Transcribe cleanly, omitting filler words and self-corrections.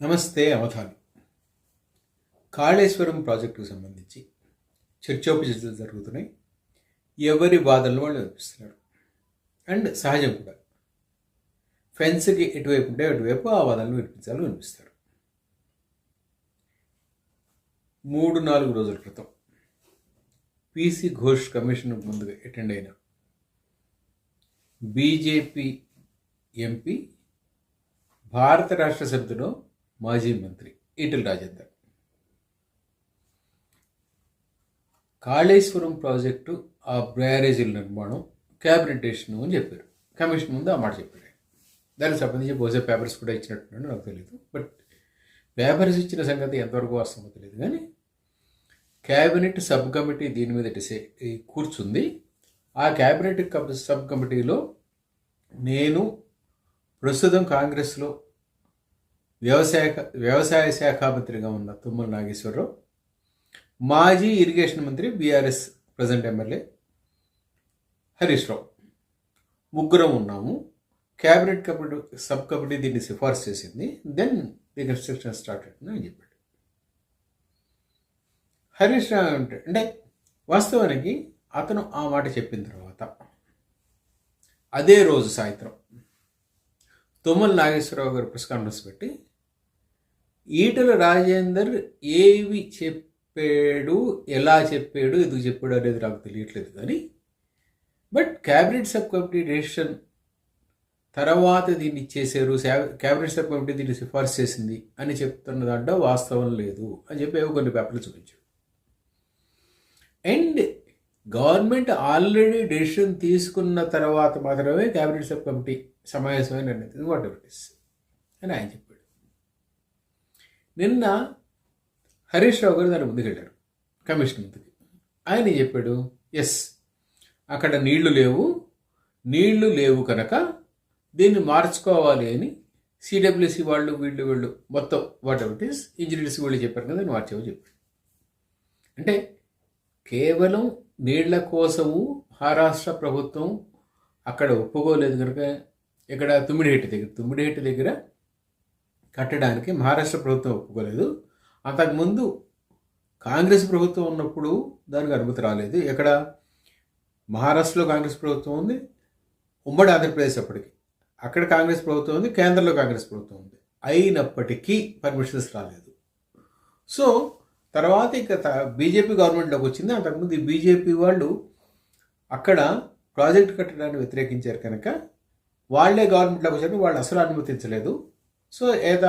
నమస్తే అవధాని. కాళేశ్వరం ప్రాజెక్టుకు సంబంధించి చర్చోపచర్చలు జరుగుతున్నాయి. ఎవరి వాదనలు వాళ్ళు వినిపిస్తున్నారు. అండ్ సహజం కూడా, ఫెన్స్కి ఎటువైపు ఉంటే అటువైపు ఆ వాదనలు వినిపిస్తారు. 3-4 రోజుల క్రితం పీసీ ఘోష్ కమిషన్ ముందుగా అటెండ్ అయిన బీజేపీ ఎంపీ, భారత రాష్ట్ర సమితిలో మాజీ మంత్రి ఈటెల రాజేందర్ కాళేశ్వరం ప్రాజెక్టు ఆ బ్యారేజీల నిర్మాణం క్యాబినెట్ డెసిషన్ అని చెప్పారు. కమిషన్ ముందు ఆ మాట చెప్పారు. దానికి సంబంధించి బహుశా పేపర్స్ కూడా ఇచ్చినట్టున్నాడు, నాకు తెలియదు. బట్ పేపర్స్ ఇచ్చిన సంగతి ఎంతవరకు వాస్తవమో తెలియదు. కానీ క్యాబినెట్ సబ్ కమిటీ దీని మీద కూర్చుంది. ఆ క్యాబినెట్ సబ్ కమిటీలో నేను ప్రస్తుతం కాంగ్రెస్లో వ్యవసాయ శాఖ మంత్రిగా ఉన్న తుమ్మల నాగేశ్వరరావు, మాజీ ఇరిగేషన్ మంత్రి BRS present MLA Harish Rao, ముగ్గురం ఉన్నాము. క్యాబినెట్ సబ్ కమిటీ దీన్ని సిఫార్సు చేసింది. దెన్ ది కన్స్ట్రక్షన్ స్టార్టెడ్ అని చెప్పాడు. హరీష్ రావు అంటే వాస్తవానికి అతను ఆ మాట చెప్పిన తర్వాత అదే రోజు సాయంత్రం తుమ్మల నాగేశ్వరరావు గారు ప్రెస్ కాన్ఫరెన్స్ పెట్టి ఈటెల రాజేందర్ ఏవి చెప్పాడు, ఎలా చెప్పాడు, ఎందుకు చెప్పాడు అనేది నాకు తెలియట్లేదు. కానీ but cabinet sub committee decision తర్వాత దీన్ని ఇచ్చేసారు, క్యాబినెట్ సబ్ కమిటీ దీన్ని సిఫార్సు చేసింది అని చెప్తున్న దాంట్లో వాస్తవం లేదు అని చెప్పి కొన్ని పేపర్లు చూపించాడు. అండ్ గవర్నమెంట్ ఆల్రెడీ డెసిషన్ తీసుకున్న తర్వాత మాత్రమే క్యాబినెట్ సబ్ కమిటీ సమావేశమైన నిర్ణయం వాట్ ఎవర్ ఇట్ ఇస్ అని ఆయన చెప్పాడు. నిన్న హరీష్ రావు గారు దాని ముందుకెళ్ళారు, కమిషన్ ముందుకి. ఆయన చెప్పాడు, ఎస్ అక్కడ నీళ్లు లేవు కనుక దీన్ని మార్చుకోవాలి అని సిడబ్ల్యూసి వాళ్ళు వీళ్ళు మొత్తం what ever it is engineers వీళ్ళు చెప్పారు కదా, నేను మార్చేవో చెప్పాడు. అంటే కేవలం నీళ్ల కోసము మహారాష్ట్ర ప్రభుత్వం అక్కడ ఒప్పుకోలేదు కనుక, ఇక్కడ తుమ్మిడిహెట్టి దగ్గర కట్టడానికి మహారాష్ట్ర ప్రభుత్వం ఒప్పుకోలేదు. అంతకుముందు కాంగ్రెస్ ప్రభుత్వం ఉన్నప్పుడు దానికి అనుమతి రాలేదు. ఇక్కడ మహారాష్ట్రలో కాంగ్రెస్ ప్రభుత్వం ఉంది, ఉమ్మడి ఆంధ్రప్రదేశ్ అప్పటికి అక్కడ కాంగ్రెస్ ప్రభుత్వం ఉంది, కేంద్రంలో కాంగ్రెస్ ప్రభుత్వం ఉంది. అయినప్పటికీ పర్మిషన్స్ రాలేదు. సో తర్వాత ఇక బీజేపీ గవర్నమెంట్లోకి వచ్చింది. అంతకుముందు ఈ బీజేపీ వాళ్ళు అక్కడ ప్రాజెక్ట్ కట్టడాన్ని వ్యతిరేకించారు కనుక వాళ్ళే గవర్నమెంట్లోకి వచ్చారు, వాళ్ళు అసలు అనుమతించలేదు. సో